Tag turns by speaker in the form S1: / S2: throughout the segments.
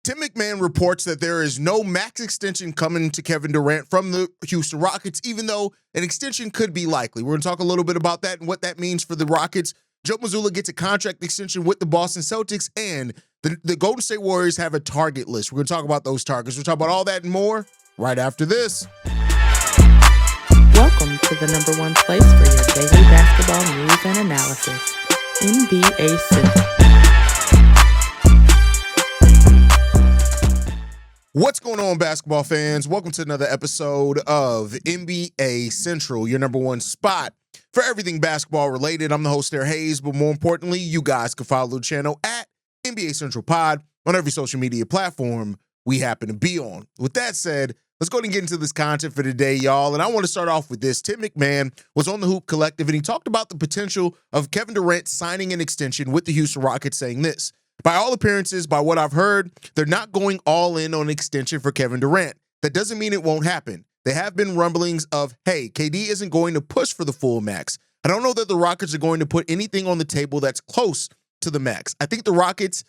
S1: Tim McMahon reports that there is no max extension coming to Kevin Durant from the Houston Rockets, even though an extension could be likely. We're going to talk a little bit about that and what that means for the Rockets. Joe Mazzulla gets a contract extension with the Boston Celtics, and the Golden State Warriors have a target list. We're going to talk about those targets. We'll talk about all that and more right after this.
S2: Welcome to the number one place for your daily basketball news and analysis, NBA Central.
S1: What's going on, basketball fans? Welcome to another episode of NBA Central, your number one spot for everything basketball related. I'm the host there, Hayes, but more importantly, you guys can follow the channel at NBA Central Pod on every social media platform we happen to be on. With that said, let's go ahead and get into this content for today, y'all. And I want to start off with this. Tim McMahon was on the Hoop Collective, and he talked about the potential of Kevin Durant signing an extension with the Houston Rockets, saying this: by all appearances, by what I've heard, they're not going all in on an extension for Kevin Durant. That doesn't mean it won't happen. There have been rumblings of, hey, KD isn't going to push for the full max. I don't know that the Rockets are going to put anything on the table that's close to the max. I think the Rockets,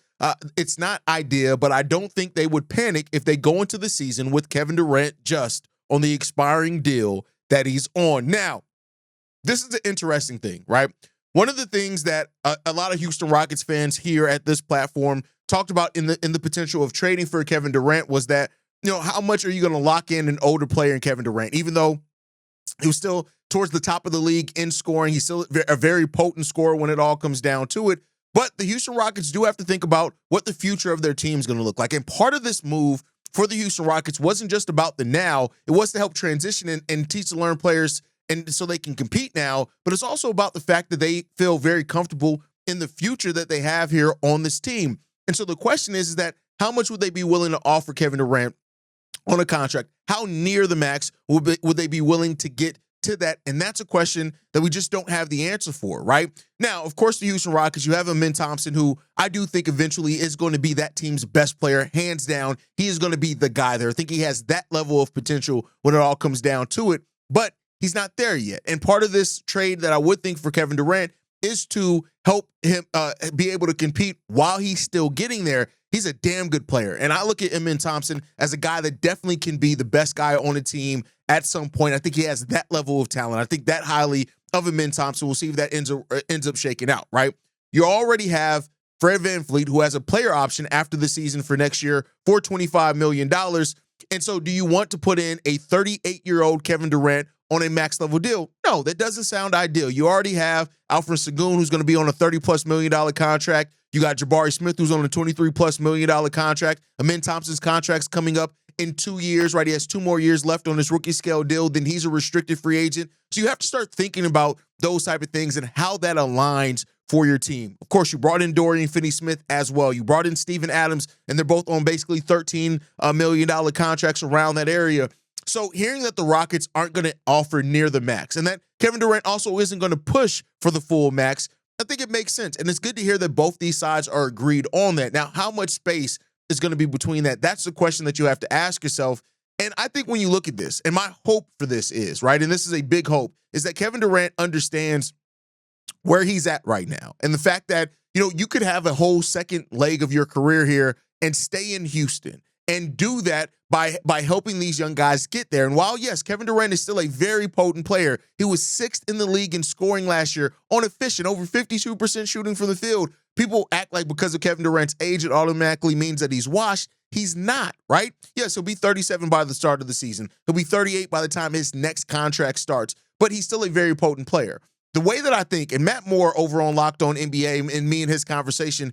S1: it's not ideal, but I don't think they would panic if they go into the season with Kevin Durant just on the expiring deal that he's on. Now, this is the interesting thing, right? One of the things that a lot of Houston Rockets fans here at this platform talked about in the potential of trading for Kevin Durant was that, how much are you going to lock in an older player in Kevin Durant? Even though he was still towards the top of the league in scoring, he's still a very potent scorer when it all comes down to it. But the Houston Rockets do have to think about what the future of their team is going to look like. And part of this move for the Houston Rockets wasn't just about the now. It was to help transition and teach and learn players and so they can compete now, but it's also about the fact that they feel very comfortable in the future that they have here on this team. And so the question is that how much would they be willing to offer Kevin Durant on a contract? How near the max would they be willing to get to that? And that's a question that we just don't have the answer for, right? Now, of course, the Houston Rockets, you have Amen Thompson, who I do think eventually is going to be that team's best player, hands down. He is going to be the guy there. I think he has that level of potential when it all comes down to it. But he's not there yet. And part of this trade that I would think for Kevin Durant is to help him be able to compete while he's still getting there. He's a damn good player. And I look at Amen Thompson as a guy that definitely can be the best guy on the team at some point. I think he has that level of talent. I think that highly of Amen Thompson. We'll see if that ends up shaking out, right? You already have Fred VanVleet, who has a player option after the season for next year for $25 million. And so do you want to put in a 38-year-old Kevin Durant on a max level deal? No, that doesn't sound ideal. You already have Alfred Sengun, who's going to be on a $30+ million contract. You got Jabari Smith, who's on a $23+ million contract. Amen Thompson's contract's coming up in 2 years, right? He has 2 more years left on his rookie scale deal. Then he's a restricted free agent. So you have to start thinking about those type of things and how that aligns for your team. Of course, you brought in Dorian Finney-Smith as well. You brought in Steven Adams, and they're both on basically $13 million contracts around that area. So hearing that the Rockets aren't going to offer near the max and that Kevin Durant also isn't going to push for the full max, I think it makes sense. And it's good to hear that both these sides are agreed on that. Now, how much space is going to be between that? That's the question that you have to ask yourself. And I think when you look at this, and my hope for this is, right, and this is a big hope, is that Kevin Durant understands where he's at right now. And the fact that, you could have a whole second leg of your career here and stay in Houston and do that by helping these young guys get there. And while, yes, Kevin Durant is still a very potent player, he was 6th in the league in scoring last year on efficient, over 52% shooting from the field. People act like because of Kevin Durant's age, it automatically means that he's washed. He's not, right? Yes, he'll be 37 by the start of the season. He'll be 38 by the time his next contract starts, but he's still a very potent player. The way that I think, and Matt Moore over on Locked On NBA and me in his conversation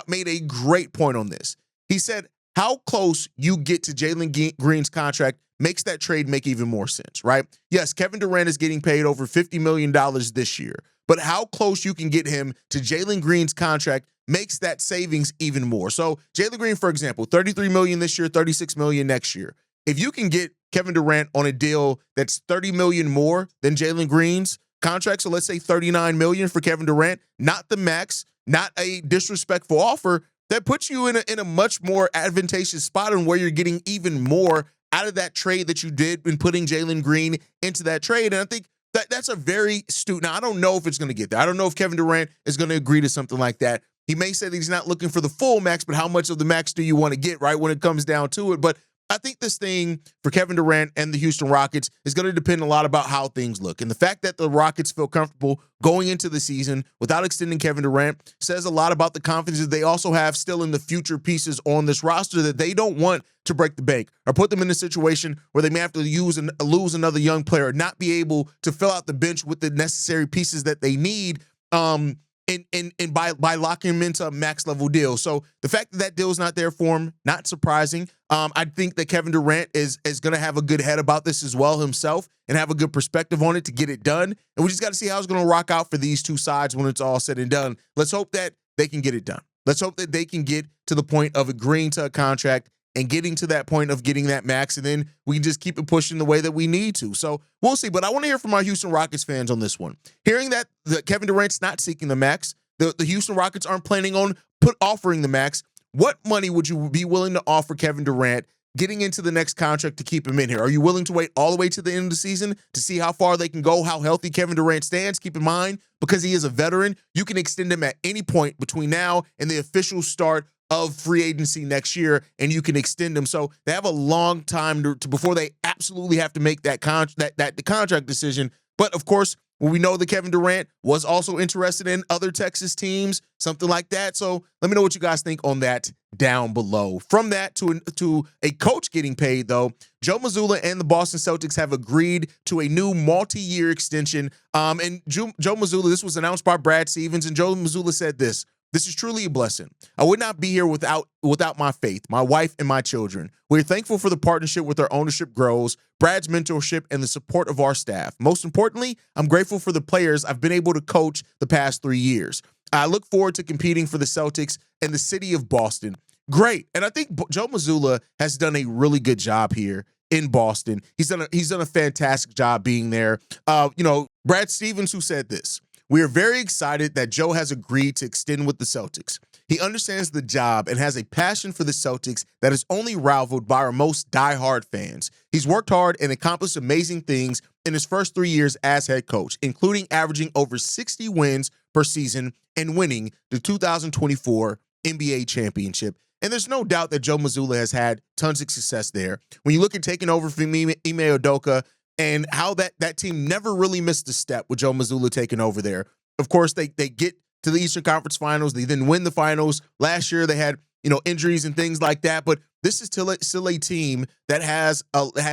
S1: made a great point on this. He said, how close you get to Jalen Green's contract makes that trade make even more sense, right? Yes, Kevin Durant is getting paid over $50 million this year, but how close you can get him to Jalen Green's contract makes that savings even more. So Jalen Green, for example, $33 million this year, $36 million next year. If you can get Kevin Durant on a deal that's $30 million more than Jalen Green's contract, so let's say $39 million for Kevin Durant, not the max, not a disrespectful offer, that puts you in a much more advantageous spot on where you're getting even more out of that trade that you did in putting Jalen Green into that trade. And I think that's a very astute. Now, I don't know if it's going to get there. I don't know if Kevin Durant is going to agree to something like that. He may say that he's not looking for the full max, but how much of the max do you want to get, right, when it comes down to it? But I think this thing for Kevin Durant and the Houston Rockets is going to depend a lot about how things look. And the fact that the Rockets feel comfortable going into the season without extending Kevin Durant says a lot about the confidence that they also have still in the future pieces on this roster that they don't want to break the bank or put them in a situation where they may have to lose another young player or not be able to fill out the bench with the necessary pieces that they need. And by locking him into a max level deal. So the fact that that deal is not there for him, not surprising. I think that Kevin Durant is going to have a good head about this as well himself and have a good perspective on it to get it done. And we just got to see how it's going to rock out for these two sides when it's all said and done. Let's hope that they can get it done. Let's hope that they can get to the point of agreeing to a contract and getting to that point of getting that max, and then we can just keep it pushing the way that we need to. So we'll see. But I want to hear from our Houston Rockets fans on this one. Hearing that Kevin Durant's not seeking the max, the Houston Rockets aren't planning on offering the max, what money would you be willing to offer Kevin Durant getting into the next contract to keep him in here? Are you willing to wait all the way to the end of the season to see how far they can go, how healthy Kevin Durant stands? Keep in mind, because he is a veteran, you can extend him at any point between now and the official start of free agency next year, and you can extend them. So they have a long time to before they absolutely have to make the contract decision. But of course, we know that Kevin Durant was also interested in other Texas teams, something like that. So let me know what you guys think on that down below. From that to a coach getting paid, though, Joe Mazzulla and the Boston Celtics have agreed to a new multi-year extension. And Joe Mazzulla, this was announced by Brad Stevens, and Joe Mazzulla said this: "This is truly a blessing. I would not be here without my faith, my wife, and my children. We're thankful for the partnership with our ownership grows, Brad's mentorship, and the support of our staff. Most importantly, I'm grateful for the players I've been able to coach the past 3 years. I look forward to competing for the Celtics and the city of Boston." Great. And I think Joe Mazzulla has done a really good job here in Boston. He's done a fantastic job being there. Brad Stevens, who said this: "We are very excited that Joe has agreed to extend with the Celtics. He understands the job and has a passion for the Celtics that is only rivaled by our most diehard fans. He's worked hard and accomplished amazing things in his first 3 years as head coach, including averaging over 60 wins per season and winning the 2024 NBA championship." And there's no doubt that Joe Mazzulla has had tons of success there. When you look at taking over from Ime Udoka and how that team never really missed a step with Joe Mazzulla taking over there. Of course, they get to the Eastern Conference Finals. They then win the finals. Last year, they had injuries and things like that. But this is still a team that has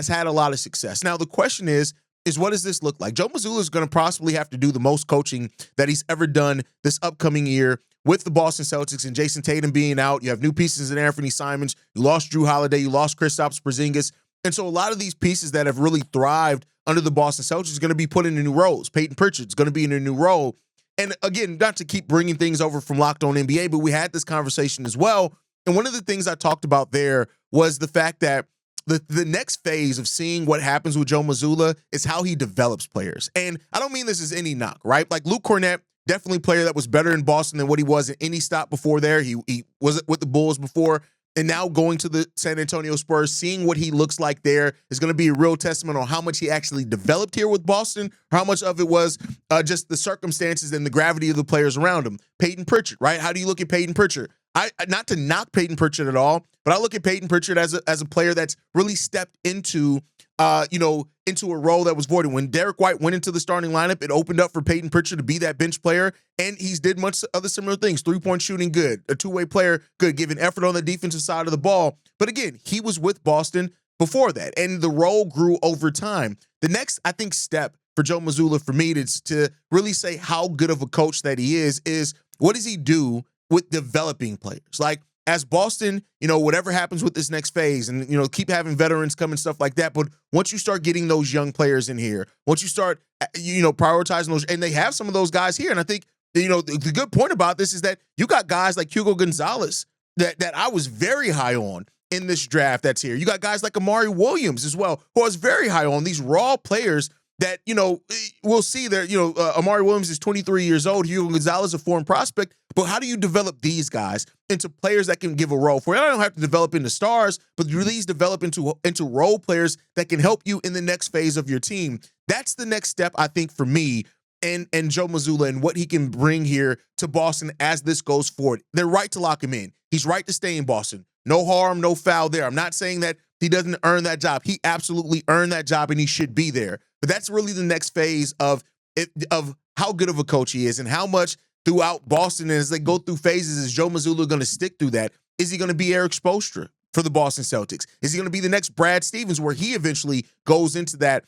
S1: had a lot of success. Now, the question is what does this look like? Joe Mazzulla is going to possibly have to do the most coaching that he's ever done this upcoming year with the Boston Celtics and Jason Tatum being out. You have new pieces in Anthony Simons. You lost Drew Holiday. You lost Kristaps Porzingis. And so a lot of these pieces that have really thrived under the Boston Celtics is going to be put into new roles. Peyton Pritchard's going to be in a new role. And again, not to keep bringing things over from Locked On NBA, but we had this conversation as well. And one of the things I talked about there was the fact that the next phase of seeing what happens with Joe Mazzulla is how he develops players. And I don't mean this as any knock, right? Like Luke Cornett, definitely a player that was better in Boston than what he was at any stop before there. He was with the Bulls before. And now going to the San Antonio Spurs, seeing what he looks like there is going to be a real testament on how much he actually developed here with Boston, or how much of it was just the circumstances and the gravity of the players around him. Peyton Pritchard, right? How do you look at Peyton Pritchard? Not to knock Peyton Pritchard at all, but I look at Peyton Pritchard as a player that's really stepped into a role that was voided. When Derek White went into the starting lineup, it opened up for Peyton Pritchard to be that bench player, and he's did much other similar things. 3-point shooting, good. A two-way player, good. Giving effort on the defensive side of the ball. But again, he was with Boston before that, and the role grew over time. The next, I think, step for Joe Mazzulla, for me, to really say how good of a coach that he is what does he do with developing players? Like, as Boston, whatever happens with this next phase, and, keep having veterans come and stuff like that. But once you start getting those young players in here, once you start, prioritizing those, and they have some of those guys here. And I think, the good point about this is that you got guys like Hugo Gonzalez that I was very high on in this draft that's here. You got guys like Amari Williams as well, who I was very high on. These raw players that, we'll see there, Amari Williams is 23 years old. Hugo Gonzalez, a foreign prospect. But how do you develop these guys into players that can give a role for you? I don't have to develop into stars, but do these develop into role players that can help you in the next phase of your team? That's the next step, I think, for me, and Joe Mazzulla and what he can bring here to Boston as this goes forward. They're right to lock him in. He's right to stay in Boston. No harm, no foul there. I'm not saying that he doesn't earn that job. He absolutely earned that job and he should be there. But that's really the next phase of how good of a coach he is and how much throughout Boston, and as they go through phases, is Joe Mazzulla going to stick through that? Is he going to be Eric Spoelstra for the Boston Celtics? Is he going to be the next Brad Stevens, where he eventually goes into that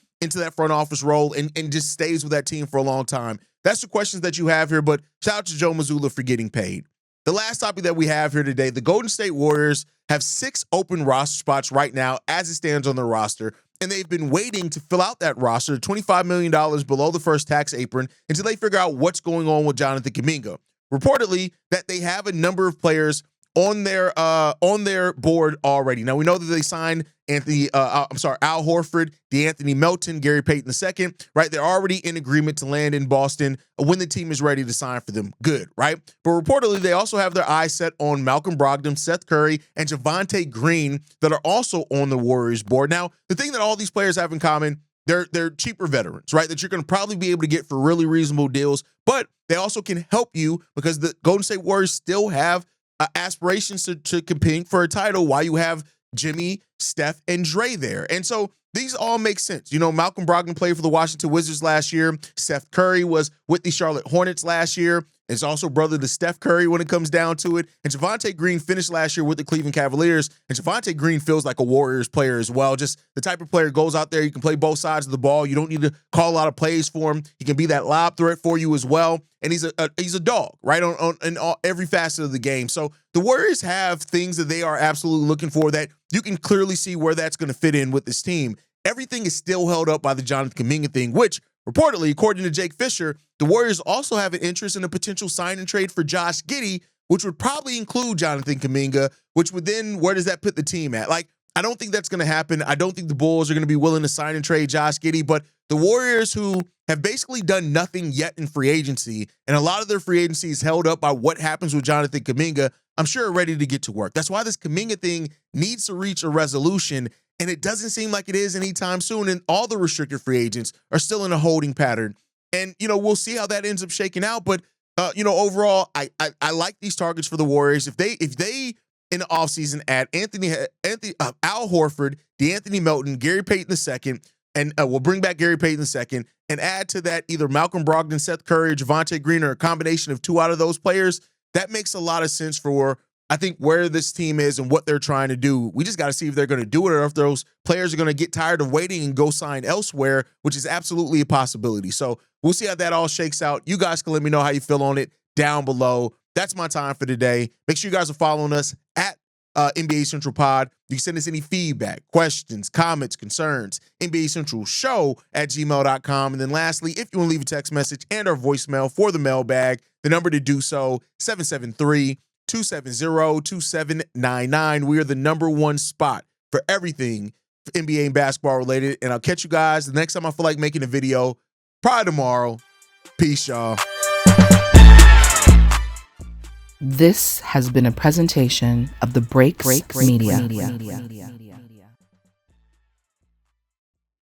S1: front office role and just stays with that team for a long time? That's the questions that you have here, but shout out to Joe Mazzulla for getting paid. The last topic that we have here today, the Golden State Warriors have 6 open roster spots right now as it stands on their roster, and they've been waiting to fill out that roster, $25 million below the first tax apron, until they figure out what's going on with Jonathan Kuminga. Reportedly, that they have a number of players on their board already. Now, we know that they signed Al Horford, DeAnthony Melton, Gary Payton II, right? They're already in agreement to land in Boston when the team is ready to sign for them. Good, right? But reportedly, they also have their eyes set on Malcolm Brogdon, Seth Curry, and Javonte Green that are also on the Warriors board. Now, the thing that all these players have in common, they're cheaper veterans, right? That you're going to probably be able to get for really reasonable deals, but they also can help you because the Golden State Warriors still have aspirations to compete for a title while you have Jimmy, Steph, and Dre there. And so these all make sense. You know, Malcolm Brogdon played for the Washington Wizards last year. Seth Curry was with the Charlotte Hornets last year. Is also brother to Steph Curry when it comes down to it. And Javonte Green finished last year with the Cleveland Cavaliers. And Javonte Green feels like a Warriors player as well. Just the type of player goes out there. You can play both sides of the ball. You don't need to call a lot of plays for him. He can be that lob threat for you as well. And he's a dog, right, in every facet of the game. So the Warriors have things that they are absolutely looking for that you can clearly see where that's going to fit in with this team. Everything is still held up by the Jonathan Kuminga thing, which reportedly, according to Jake Fisher, the Warriors also have an interest in a potential sign and trade for Josh Giddey, which would probably include Jonathan Kuminga, which would then, where does that put the team at? Like, I don't think that's going to happen. I don't think the Bulls are going to be willing to sign and trade Josh Giddey, but the Warriors, who have basically done nothing yet in free agency, and a lot of their free agency is held up by what happens with Jonathan Kuminga, I'm sure are ready to get to work. That's why this Kuminga thing needs to reach a resolution, and it doesn't seem like it is anytime soon, and all the restricted free agents are still in a holding pattern. And, you know, we'll see how that ends up shaking out, but, overall, I like these targets for the Warriors. If they in the offseason add Al Horford, DeAnthony Melton, Gary Payton II, and we'll bring back Gary Payton II, and add to that either Malcolm Brogdon, Seth Curry, or Javonte Green, or a combination of 2 out of those players, that makes a lot of sense for, I think, where this team is and what they're trying to do. We just got to see if they're going to do it or if those players are going to get tired of waiting and go sign elsewhere, which is absolutely a possibility. So we'll see how that all shakes out. You guys can let me know how you feel on it down below. That's my time for today. Make sure you guys are following us at NBA Central Pod. You can send us any feedback, questions, comments, concerns, NBA Central Show at gmail.com. And then lastly, if you want to leave a text message and our voicemail for the mailbag, the number to do so, 773-270-2799. We are the #1 spot for everything NBA and basketball related. And I'll catch you guys the next time I feel like making a video, probably tomorrow. Peace, y'all.
S2: This has been a presentation of the Breaks Media.